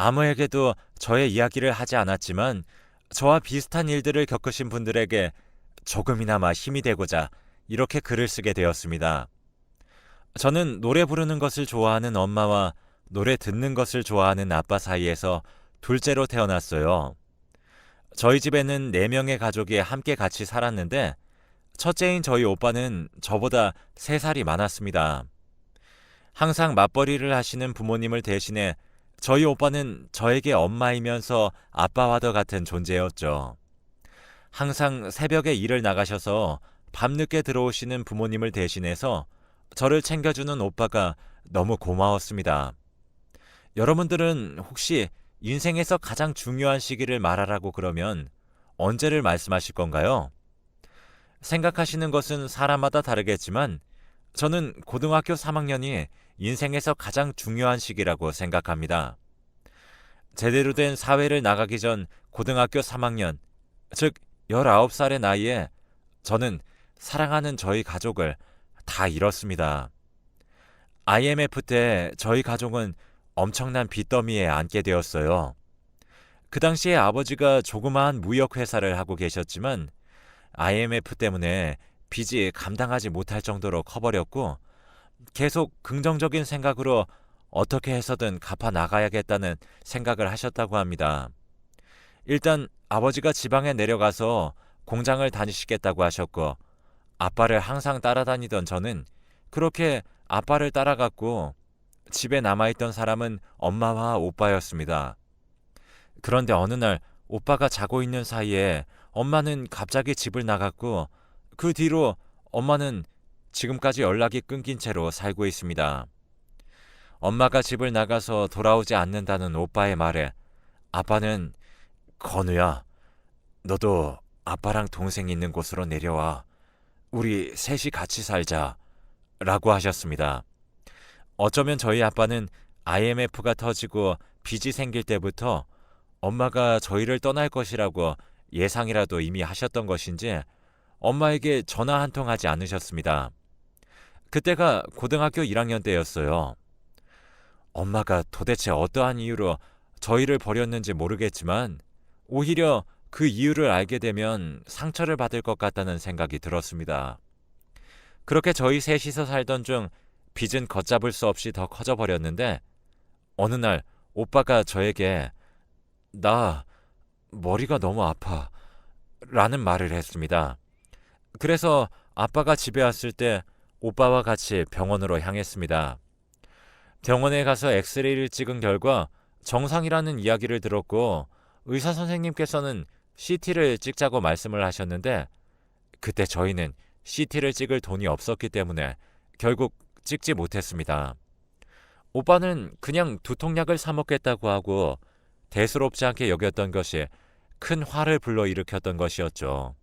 아무에게도 저의 이야기를 하지 않았지만 저와 비슷한 일들을 겪으신 분들에게 조금이나마 힘이 되고자 이렇게 글을 쓰게 되었습니다. 저는 노래 부르는 것을 좋아하는 엄마와 노래 듣는 것을 좋아하는 아빠 사이에서 둘째로 태어났어요. 저희 집에는 4명의 가족이 함께 같이 살았는데 첫째인 저희 오빠는 저보다 3살이 많았습니다. 항상 맞벌이를 하시는 부모님을 대신해 저희 오빠는 저에게 엄마이면서 아빠와도 같은 존재였죠. 항상 새벽에 일을 나가셔서 밤늦게 들어오시는 부모님을 대신해서 저를 챙겨주는 오빠가 너무 고마웠습니다. 여러분들은 혹시 인생에서 가장 중요한 시기를 말하라고 그러면 언제를 말씀하실 건가요? 생각하시는 것은 사람마다 다르겠지만 저는 고등학교 3학년이 인생에서 가장 중요한 시기라고 생각합니다. 제대로 된 사회를 나가기 전 고등학교 3학년, 즉 19살의 나이에 저는 사랑하는 저희 가족을 다 잃었습니다. IMF 때 저희 가족은 엄청난 빚더미에 앉게 되었어요. 그 당시에 아버지가 조그마한 무역회사를 하고 계셨지만 IMF 때문에 빚이 감당하지 못할 정도로 커버렸고 계속 긍정적인 생각으로 어떻게 해서든 갚아 나가야겠다는 생각을 하셨다고 합니다. 일단 아버지가 지방에 내려가서 공장을 다니시겠다고 하셨고 아빠를 항상 따라다니던 저는 그렇게 아빠를 따라갔고 집에 남아있던 사람은 엄마와 오빠였습니다. 그런데 어느 날 오빠가 자고 있는 사이에 엄마는 갑자기 집을 나갔고 그 뒤로 엄마는 지금까지 연락이 끊긴 채로 살고 있습니다. 엄마가 집을 나가서 돌아오지 않는다는 오빠의 말에 아빠는 건우야, 너도 아빠랑 동생 있는 곳으로 내려와. 우리 셋이 같이 살자. 라고 하셨습니다. 어쩌면 저희 아빠는 IMF가 터지고 빚이 생길 때부터 엄마가 저희를 떠날 것이라고 예상이라도 이미 하셨던 것인지 엄마에게 전화 한 통 하지 않으셨습니다. 그때가 고등학교 1학년 때였어요. 엄마가 도대체 어떠한 이유로 저희를 버렸는지 모르겠지만 오히려 그 이유를 알게 되면 상처를 받을 것 같다는 생각이 들었습니다. 그렇게 저희 셋이서 살던 중 빚은 걷잡을 수 없이 더 커져버렸는데 어느 날 오빠가 저에게 나 머리가 너무 아파 라는 말을 했습니다. 그래서 아빠가 집에 왔을 때 오빠와 같이 병원으로 향했습니다. 병원에 가서 엑스레이를 찍은 결과 정상이라는 이야기를 들었고 의사 선생님께서는 CT를 찍자고 말씀을 하셨는데 그때 저희는 CT를 찍을 돈이 없었기 때문에 결국 찍지 못했습니다. 오빠는 그냥 두통약을 사 먹겠다고 하고 대수롭지 않게 여겼던 것이 큰 화를 불러일으켰던 것이었죠.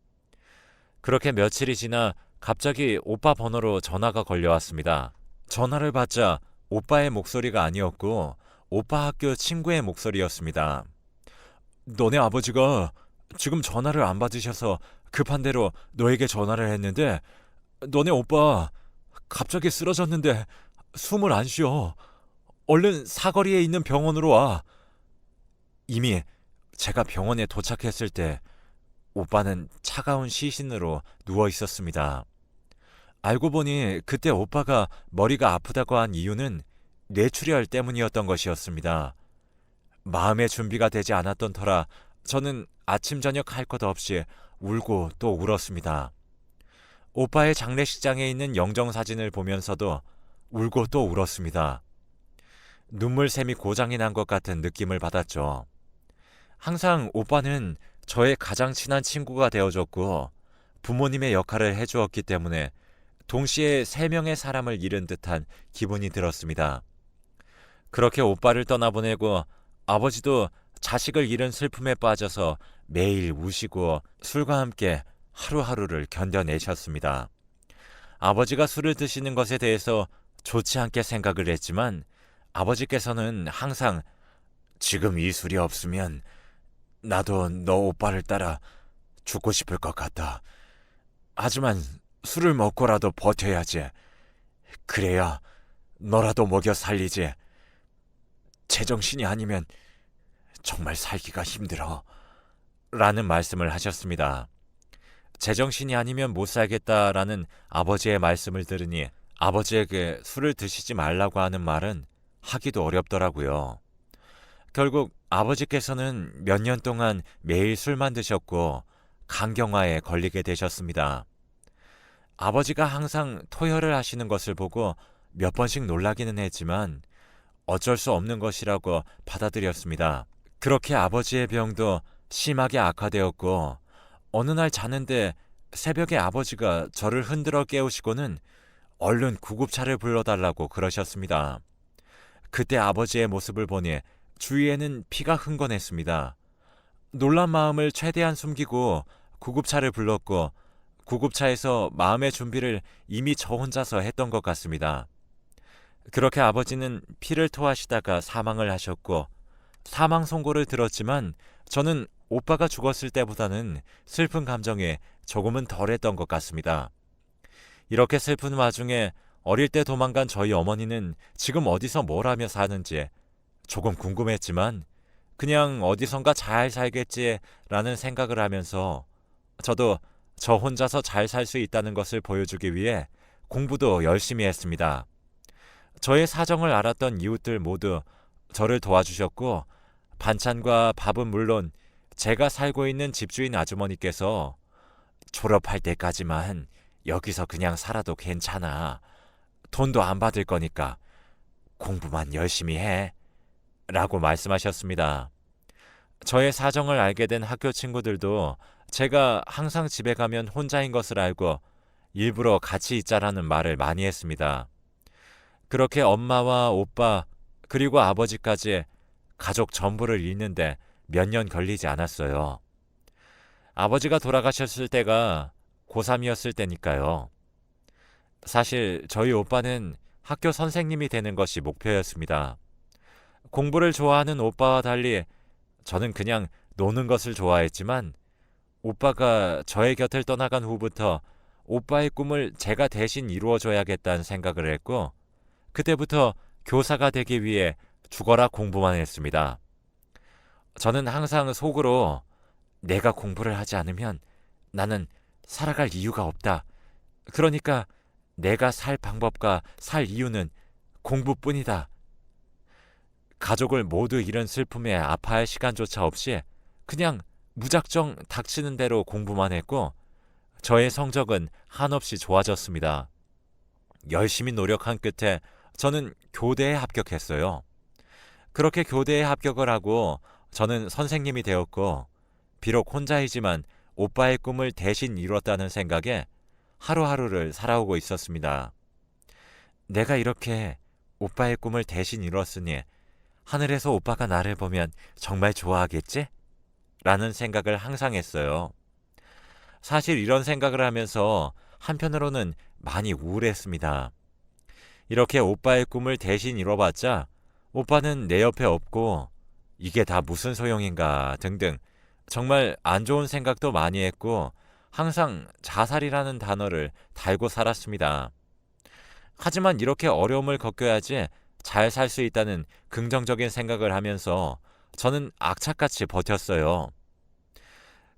그렇게 며칠이 지나 갑자기 오빠 번호로 전화가 걸려왔습니다. 전화를 받자 오빠의 목소리가 아니었고 오빠 학교 친구의 목소리였습니다. 너네 아버지가 지금 전화를 안 받으셔서 급한 대로 너에게 전화를 했는데 너네 오빠 갑자기 쓰러졌는데 숨을 안 쉬어. 얼른 사거리에 있는 병원으로 와. 이미 제가 병원에 도착했을 때 오빠는 차가운 시신으로 누워 있었습니다. 알고 보니 그때 오빠가 머리가 아프다고 한 이유는 뇌출혈 때문이었던 것이었습니다. 마음의 준비가 되지 않았던 터라 저는 아침 저녁 할 것 없이 울고 또 울었습니다. 오빠의 장례식장에 있는 영정사진을 보면서도 울고 또 울었습니다. 눈물샘이 고장이 난 것 같은 느낌을 받았죠. 항상 오빠는 저의 가장 친한 친구가 되어줬고 부모님의 역할을 해주었기 때문에 동시에 3명의 사람을 잃은 듯한 기분이 들었습니다. 그렇게 오빠를 떠나보내고 아버지도 자식을 잃은 슬픔에 빠져서 매일 우시고 술과 함께 하루하루를 견뎌내셨습니다. 아버지가 술을 드시는 것에 대해서 좋지 않게 생각을 했지만 아버지께서는 항상 지금 이 술이 없으면 나도 너 오빠를 따라 죽고 싶을 것 같다. 하지만 술을 먹고라도 버텨야지. 그래야 너라도 먹여 살리지. 제정신이 아니면 정말 살기가 힘들어. 라는 말씀을 하셨습니다. 제정신이 아니면 못 살겠다라는 아버지의 말씀을 들으니 아버지에게 술을 드시지 말라고 하는 말은 하기도 어렵더라고요. 결국 아버지께서는 몇 년 동안 매일 술만 드셨고 간경화에 걸리게 되셨습니다. 아버지가 항상 토혈을 하시는 것을 보고 몇 번씩 놀라기는 했지만 어쩔 수 없는 것이라고 받아들였습니다. 그렇게 아버지의 병도 심하게 악화되었고 어느 날 자는데 새벽에 아버지가 저를 흔들어 깨우시고는 얼른 구급차를 불러달라고 그러셨습니다. 그때 아버지의 모습을 보니 주위에는 피가 흥건했습니다. 놀란 마음을 최대한 숨기고 구급차를 불렀고 구급차에서 마음의 준비를 이미 저 혼자서 했던 것 같습니다. 그렇게 아버지는 피를 토하시다가 사망을 하셨고 사망 선고를 들었지만 저는 오빠가 죽었을 때보다는 슬픈 감정에 조금은 덜했던 것 같습니다. 이렇게 슬픈 와중에 어릴 때 도망간 저희 어머니는 지금 어디서 뭘 하며 사는지 조금 궁금했지만 그냥 어디선가 잘 살겠지라는 생각을 하면서 저도 저 혼자서 잘 살 수 있다는 것을 보여주기 위해 공부도 열심히 했습니다. 저의 사정을 알았던 이웃들 모두 저를 도와주셨고 반찬과 밥은 물론 제가 살고 있는 집주인 아주머니께서 졸업할 때까지만 여기서 그냥 살아도 괜찮아. 돈도 안 받을 거니까 공부만 열심히 해. 라고 말씀하셨습니다. 저의 사정을 알게 된 학교 친구들도 제가 항상 집에 가면 혼자인 것을 알고 일부러 같이 있자라는 말을 많이 했습니다. 그렇게 엄마와 오빠 그리고 아버지까지 가족 전부를 잃는데 몇 년 걸리지 않았어요. 아버지가 돌아가셨을 때가 고3이었을 때니까요. 사실 저희 오빠는 학교 선생님이 되는 것이 목표였습니다. 공부를 좋아하는 오빠와 달리 저는 그냥 노는 것을 좋아했지만 오빠가 저의 곁을 떠나간 후부터 오빠의 꿈을 제가 대신 이루어줘야겠다는 생각을 했고 그때부터 교사가 되기 위해 죽어라 공부만 했습니다. 저는 항상 속으로 내가 공부를 하지 않으면 나는 살아갈 이유가 없다. 그러니까 내가 살 방법과 살 이유는 공부뿐이다. 가족을 모두 잃은 슬픔에 아파할 시간조차 없이 그냥 무작정 닥치는 대로 공부만 했고 저의 성적은 한없이 좋아졌습니다. 열심히 노력한 끝에 저는 교대에 합격했어요. 그렇게 교대에 합격을 하고 저는 선생님이 되었고 비록 혼자이지만 오빠의 꿈을 대신 이뤘다는 생각에 하루하루를 살아오고 있었습니다. 내가 이렇게 오빠의 꿈을 대신 이뤘으니 하늘에서 오빠가 나를 보면 정말 좋아하겠지? 라는 생각을 항상 했어요. 사실 이런 생각을 하면서 한편으로는 많이 우울했습니다. 이렇게 오빠의 꿈을 대신 이뤄봤자 오빠는 내 옆에 없고 이게 다 무슨 소용인가 등등 정말 안 좋은 생각도 많이 했고 항상 자살이라는 단어를 달고 살았습니다. 하지만 이렇게 어려움을 겪어야지 잘 살 수 있다는 긍정적인 생각을 하면서 저는 악착같이 버텼어요.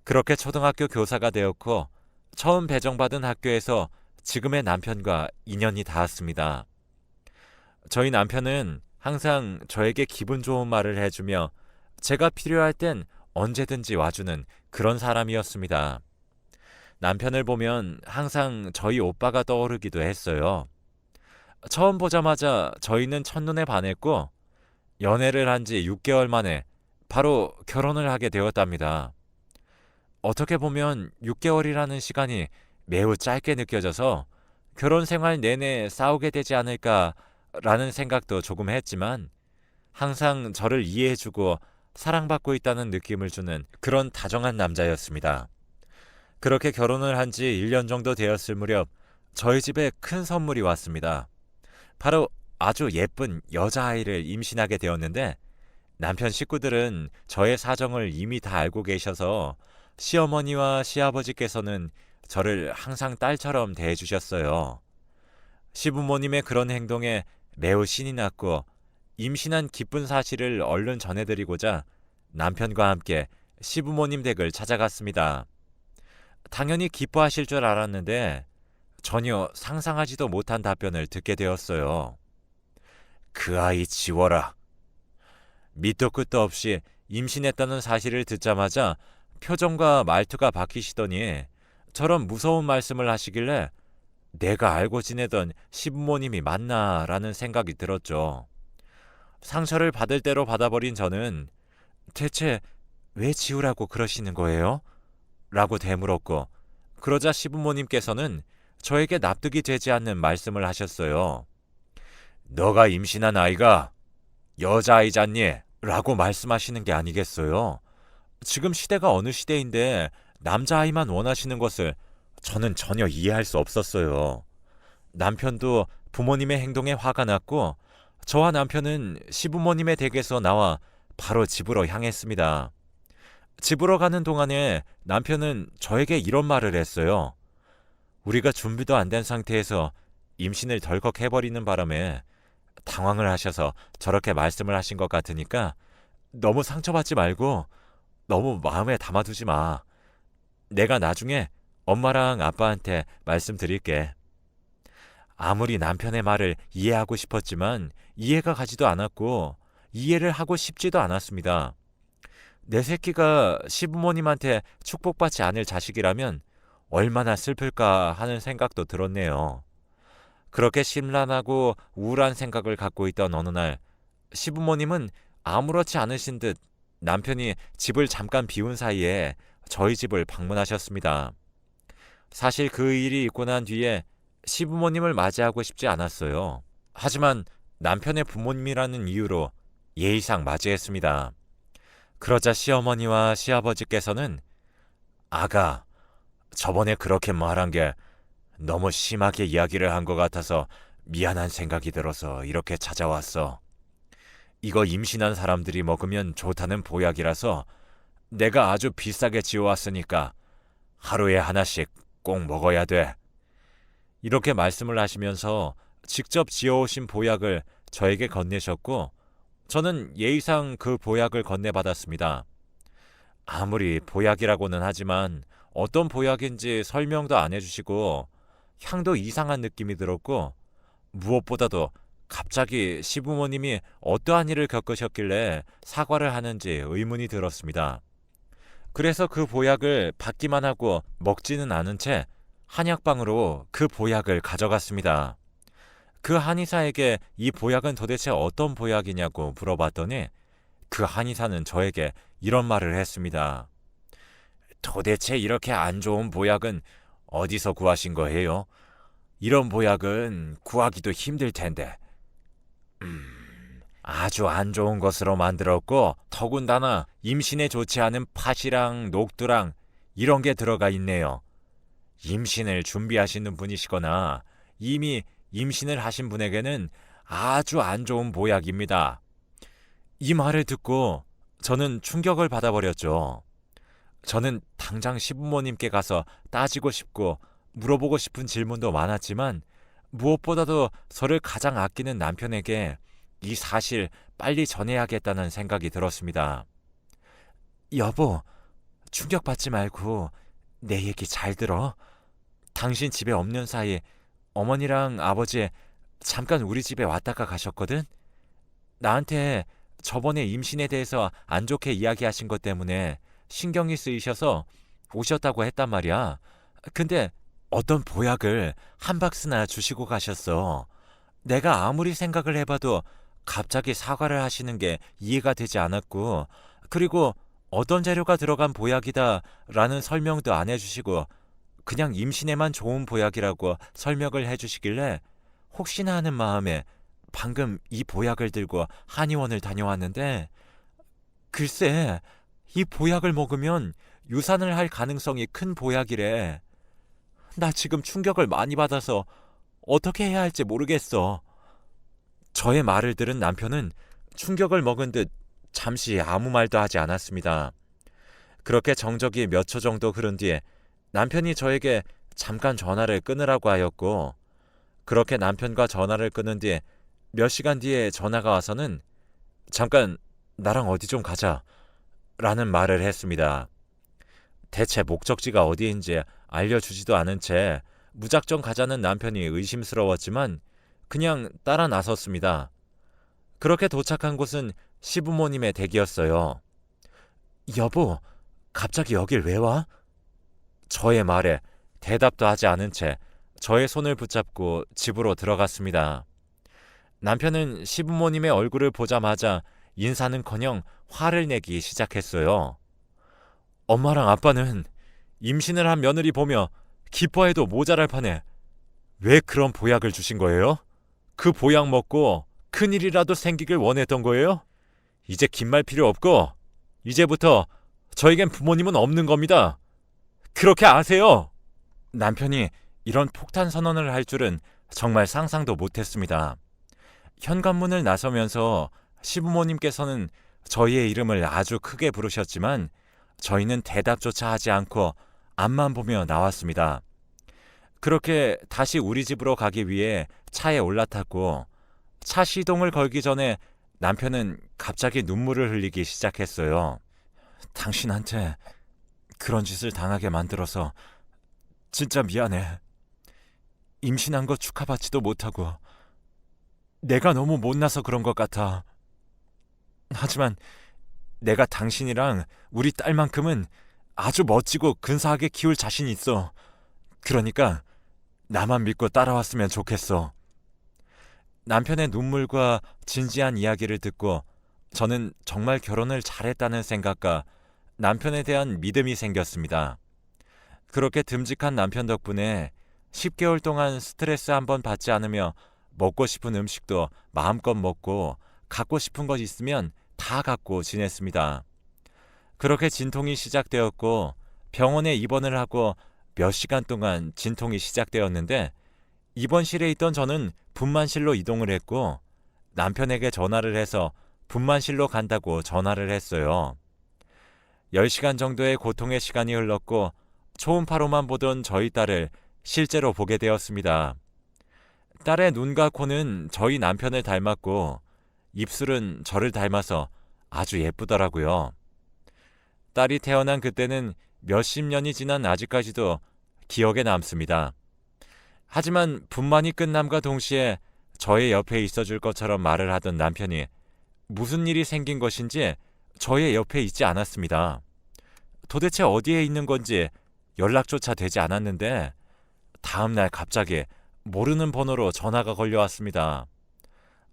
그렇게 초등학교 교사가 되었고 처음 배정받은 학교에서 지금의 남편과 인연이 닿았습니다. 저희 남편은 항상 저에게 기분 좋은 말을 해주며 제가 필요할 땐 언제든지 와주는 그런 사람이었습니다. 남편을 보면 항상 저희 오빠가 떠오르기도 했어요. 처음 보자마자 저희는 첫눈에 반했고 연애를 한 지 6개월 만에 바로 결혼을 하게 되었답니다. 어떻게 보면 6개월이라는 시간이 매우 짧게 느껴져서 결혼 생활 내내 싸우게 되지 않을까라는 생각도 조금 했지만 항상 저를 이해해주고 사랑받고 있다는 느낌을 주는 그런 다정한 남자였습니다. 그렇게 결혼을 한 지 1년 정도 되었을 무렵 저희 집에 큰 선물이 왔습니다. 바로 아주 예쁜 여자아이를 임신하게 되었는데 남편 식구들은 저의 사정을 이미 다 알고 계셔서 시어머니와 시아버지께서는 저를 항상 딸처럼 대해주셨어요. 시부모님의 그런 행동에 매우 신이 났고 임신한 기쁜 사실을 얼른 전해드리고자 남편과 함께 시부모님 댁을 찾아갔습니다. 당연히 기뻐하실 줄 알았는데 전혀 상상하지도 못한 답변을 듣게 되었어요. 그 아이 지워라. 밑도 끝도 없이 임신했다는 사실을 듣자마자 표정과 말투가 바뀌시더니 저런 무서운 말씀을 하시길래 내가 알고 지내던 시부모님이 맞나 라는 생각이 들었죠. 상처를 받을 대로 받아버린 저는 대체 왜 지우라고 그러시는 거예요? 라고 되물었고, 그러자 시부모님께서는 저에게 납득이 되지 않는 말씀을 하셨어요. 너가 임신한 아이가 여자아이잖니? 라고 말씀하시는 게 아니겠어요? 지금 시대가 어느 시대인데 남자아이만 원하시는 것을 저는 전혀 이해할 수 없었어요. 남편도 부모님의 행동에 화가 났고 저와 남편은 시부모님의 댁에서 나와 바로 집으로 향했습니다. 집으로 가는 동안에 남편은 저에게 이런 말을 했어요. 우리가 준비도 안 된 상태에서 임신을 덜컥 해버리는 바람에 당황을 하셔서 저렇게 말씀을 하신 것 같으니까 너무 상처받지 말고 너무 마음에 담아두지 마. 내가 나중에 엄마랑 아빠한테 말씀드릴게. 아무리 남편의 말을 이해하고 싶었지만 이해가 가지도 않았고 이해를 하고 싶지도 않았습니다. 내 새끼가 시부모님한테 축복받지 않을 자식이라면 얼마나 슬플까 하는 생각도 들었네요. 그렇게 심란하고 우울한 생각을 갖고 있던 어느 날 시부모님은 아무렇지 않으신 듯 남편이 집을 잠깐 비운 사이에 저희 집을 방문하셨습니다. 사실 그 일이 있고 난 뒤에 시부모님을 맞이하고 싶지 않았어요. 하지만 남편의 부모님이라는 이유로 예의상 맞이했습니다. 그러자 시어머니와 시아버지께서는 아가, 저번에 그렇게 말한 게 너무 심하게 이야기를 한 것 같아서 미안한 생각이 들어서 이렇게 찾아왔어. 이거 임신한 사람들이 먹으면 좋다는 보약이라서 내가 아주 비싸게 지어왔으니까 하루에 하나씩 꼭 먹어야 돼. 이렇게 말씀을 하시면서 직접 지어오신 보약을 저에게 건네셨고 저는 예의상 그 보약을 건네받았습니다. 아무리 보약이라고는 하지만 어떤 보약인지 설명도 안 해주시고 향도 이상한 느낌이 들었고 무엇보다도 갑자기 시부모님이 어떠한 일을 겪으셨길래 사과를 하는지 의문이 들었습니다. 그래서 그 보약을 받기만 하고 먹지는 않은 채 한약방으로 그 보약을 가져갔습니다. 그 한의사에게 이 보약은 도대체 어떤 보약이냐고 물어봤더니 그 한의사는 저에게 이런 말을 했습니다. 도대체 이렇게 안 좋은 보약은 어디서 구하신 거예요? 이런 보약은 구하기도 힘들 텐데. 아주 안 좋은 것으로 만들었고 더군다나 임신에 좋지 않은 팥이랑 녹두랑 이런 게 들어가 있네요. 임신을 준비하시는 분이시거나 이미 임신을 하신 분에게는 아주 안 좋은 보약입니다. 이 말을 듣고 저는 충격을 받아버렸죠. 저는 당장 시부모님께 가서 따지고 싶고 물어보고 싶은 질문도 많았지만 무엇보다도 저를 가장 아끼는 남편에게 이 사실 빨리 전해야겠다는 생각이 들었습니다. 여보, 충격받지 말고 내 얘기 잘 들어. 당신 집에 없는 사이 어머니랑 아버지 잠깐 우리 집에 왔다가 가셨거든? 나한테 저번에 임신에 대해서 안 좋게 이야기하신 것 때문에 신경이 쓰이셔서 오셨다고 했단 말이야. 근데 어떤 보약을 한 박스나 주시고 가셨어. 내가 아무리 생각을 해봐도 갑자기 사과를 하시는 게 이해가 되지 않았고, 그리고 어떤 재료가 들어간 보약이다 라는 설명도 안 해주시고 그냥 임신에만 좋은 보약이라고 설명을 해주시길래 혹시나 하는 마음에 방금 이 보약을 들고 한의원을 다녀왔는데 글쎄 이 보약을 먹으면 유산을 할 가능성이 큰 보약이래. 나 지금 충격을 많이 받아서 어떻게 해야 할지 모르겠어. 저의 말을 들은 남편은 충격을 먹은 듯 잠시 아무 말도 하지 않았습니다. 그렇게 정적이 몇 초 정도 흐른 뒤에 남편이 저에게 잠깐 전화를 끊으라고 하였고 그렇게 남편과 전화를 끊은 뒤에 몇 시간 뒤에 전화가 와서는 잠깐 나랑 어디 좀 가자. 라는 말을 했습니다. 대체 목적지가 어디인지 알려주지도 않은 채 무작정 가자는 남편이 의심스러웠지만 그냥 따라 나섰습니다. 그렇게 도착한 곳은 시부모님의 댁이었어요. 여보, 갑자기 여길 왜 와? 저의 말에 대답도 하지 않은 채 저의 손을 붙잡고 집으로 들어갔습니다. 남편은 시부모님의 얼굴을 보자마자 인사는커녕 화를 내기 시작했어요. 엄마랑 아빠는 임신을 한 며느리 보며 기뻐해도 모자랄 판에 왜 그런 보약을 주신 거예요? 그 보약 먹고 큰일이라도 생기길 원했던 거예요? 이제 긴 말 필요 없고 이제부터 저에겐 부모님은 없는 겁니다. 그렇게 아세요? 남편이 이런 폭탄 선언을 할 줄은 정말 상상도 못했습니다. 현관문을 나서면서 시부모님께서는 저희의 이름을 아주 크게 부르셨지만 저희는 대답조차 하지 않고 앞만 보며 나왔습니다. 그렇게 다시 우리 집으로 가기 위해 차에 올라탔고 차 시동을 걸기 전에 남편은 갑자기 눈물을 흘리기 시작했어요. 당신한테 그런 짓을 당하게 만들어서 진짜 미안해. 임신한 거 축하받지도 못하고 내가 너무 못나서 그런 것 같아. 하지만 내가 당신이랑 우리 딸만큼은 아주 멋지고 근사하게 키울 자신이 있어. 그러니까 나만 믿고 따라왔으면 좋겠어. 남편의 눈물과 진지한 이야기를 듣고 저는 정말 결혼을 잘했다는 생각과 남편에 대한 믿음이 생겼습니다. 그렇게 듬직한 남편 덕분에 10개월 동안 스트레스 한번 받지 않으며 먹고 싶은 음식도 마음껏 먹고 갖고 싶은 것 있으면 다 갖고 지냈습니다. 그렇게 진통이 시작되었고 병원에 입원을 하고 몇 시간 동안 진통이 시작되었는데 입원실에 있던 저는 분만실로 이동을 했고 남편에게 전화를 해서 분만실로 간다고 전화를 했어요. 10시간 정도의 고통의 시간이 흘렀고 초음파로만 보던 저희 딸을 실제로 보게 되었습니다. 딸의 눈과 코는 저희 남편을 닮았고 입술은 저를 닮아서 아주 예쁘더라고요. 딸이 태어난 그때는 몇십 년이 지난 아직까지도 기억에 남습니다. 하지만 분만이 끝남과 동시에 저의 옆에 있어줄 것처럼 말을 하던 남편이 무슨 일이 생긴 것인지 저의 옆에 있지 않았습니다. 도대체 어디에 있는 건지 연락조차 되지 않았는데 다음날 갑자기 모르는 번호로 전화가 걸려왔습니다.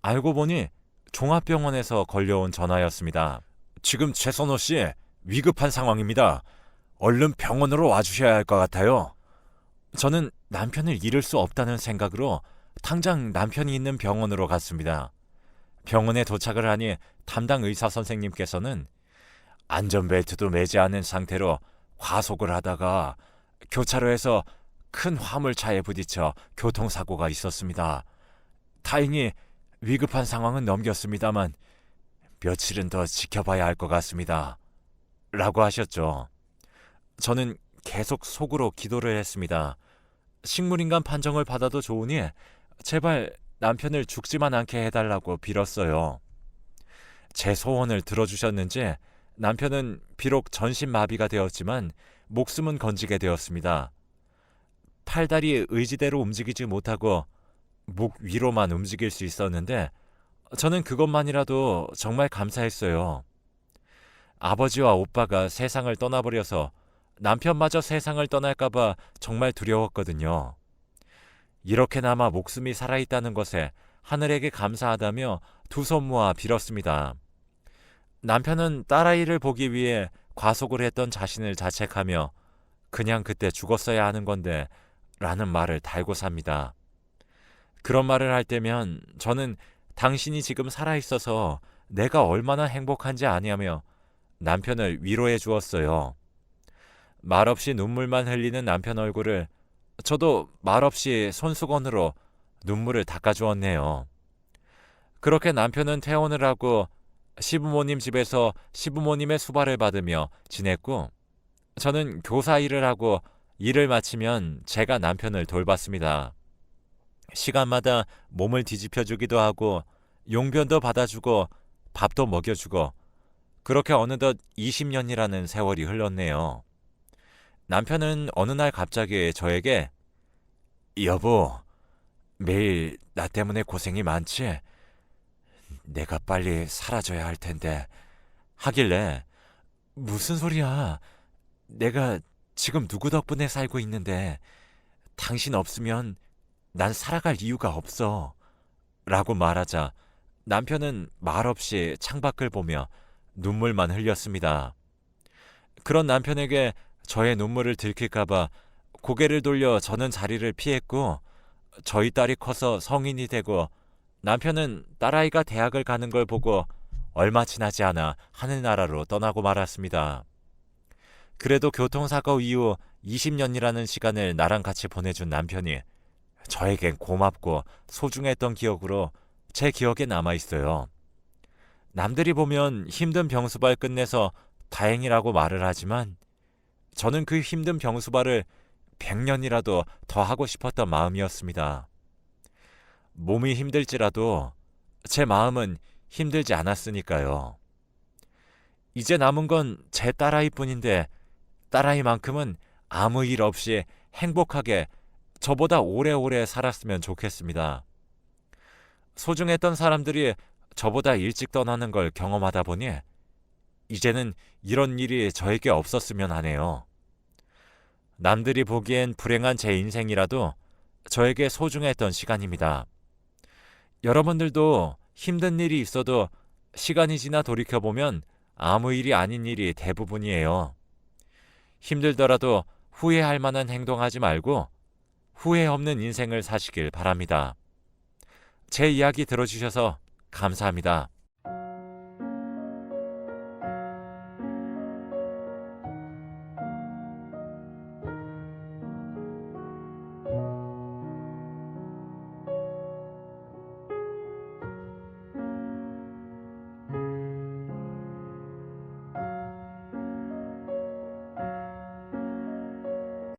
알고 보니 종합병원에서 걸려온 전화였습니다. 지금 최선호 씨 위급한 상황입니다. 얼른 병원으로 와주셔야 할 것 같아요. 저는 남편을 잃을 수 없다는 생각으로 당장 남편이 있는 병원으로 갔습니다. 병원에 도착을 하니 담당 의사 선생님께서는 안전벨트도 매지 않은 상태로 과속을 하다가 교차로에서 큰 화물차에 부딪혀 교통사고가 있었습니다. 다행히 위급한 상황은 넘겼습니다만 며칠은 더 지켜봐야 할 것 같습니다. 라고 하셨죠. 저는 계속 속으로 기도를 했습니다. 식물인간 판정을 받아도 좋으니 제발 남편을 죽지만 않게 해달라고 빌었어요. 제 소원을 들어주셨는지 남편은 비록 전신마비가 되었지만 목숨은 건지게 되었습니다. 팔다리 의지대로 움직이지 못하고 목 위로만 움직일 수 있었는데 저는 그것만이라도 정말 감사했어요. 아버지와 오빠가 세상을 떠나버려서 남편마저 세상을 떠날까봐 정말 두려웠거든요. 이렇게나마 목숨이 살아있다는 것에 하늘에게 감사하다며 두 손 모아 빌었습니다. 남편은 딸아이를 보기 위해 과속을 했던 자신을 자책하며 그냥 그때 죽었어야 하는 건데 라는 말을 달고 삽니다. 그런 말을 할 때면 저는 당신이 지금 살아있어서 내가 얼마나 행복한지 아냐며 남편을 위로해 주었어요. 말없이 눈물만 흘리는 남편 얼굴을 저도 말없이 손수건으로 눈물을 닦아주었네요. 그렇게 남편은 퇴원을 하고 시부모님 집에서 시부모님의 수발을 받으며 지냈고 저는 교사 일을 하고 일을 마치면 제가 남편을 돌봤습니다. 시간마다 몸을 뒤집혀주기도 하고 용변도 받아주고 밥도 먹여주고 그렇게 어느덧 20년이라는 세월이 흘렀네요. 남편은 어느 날 갑자기 저에게 여보, 매일 나 때문에 고생이 많지? 내가 빨리 사라져야 할 텐데 하길래 무슨 소리야? 내가 지금 누구 덕분에 살고 있는데 당신 없으면 난 살아갈 이유가 없어. 라고 말하자 남편은 말없이 창밖을 보며 눈물만 흘렸습니다. 그런 남편에게 저의 눈물을 들킬까봐 고개를 돌려 저는 자리를 피했고 저희 딸이 커서 성인이 되고 남편은 딸아이가 대학을 가는 걸 보고 얼마 지나지 않아 하늘나라로 떠나고 말았습니다. 그래도 교통사고 이후 20년이라는 시간을 나랑 같이 보내준 남편이 저에겐 고맙고 소중했던 기억으로 제 기억에 남아있어요. 남들이 보면 힘든 병수발 끝내서 다행이라고 말을 하지만 저는 그 힘든 병수발을 100년이라도 더 하고 싶었던 마음이었습니다. 몸이 힘들지라도 제 마음은 힘들지 않았으니까요. 이제 남은 건 제 딸아이뿐인데 딸아이만큼은 아무 일 없이 행복하게 저보다 오래오래 살았으면 좋겠습니다. 소중했던 사람들이 저보다 일찍 떠나는 걸 경험하다 보니 이제는 이런 일이 저에게 없었으면 하네요. 남들이 보기엔 불행한 제 인생이라도 저에게 소중했던 시간입니다. 여러분들도 힘든 일이 있어도 시간이 지나 돌이켜보면 아무 일이 아닌 일이 대부분이에요. 힘들더라도 후회할 만한 행동하지 말고 후회 없는 인생을 사시길 바랍니다. 제 이야기 들어주셔서 감사합니다.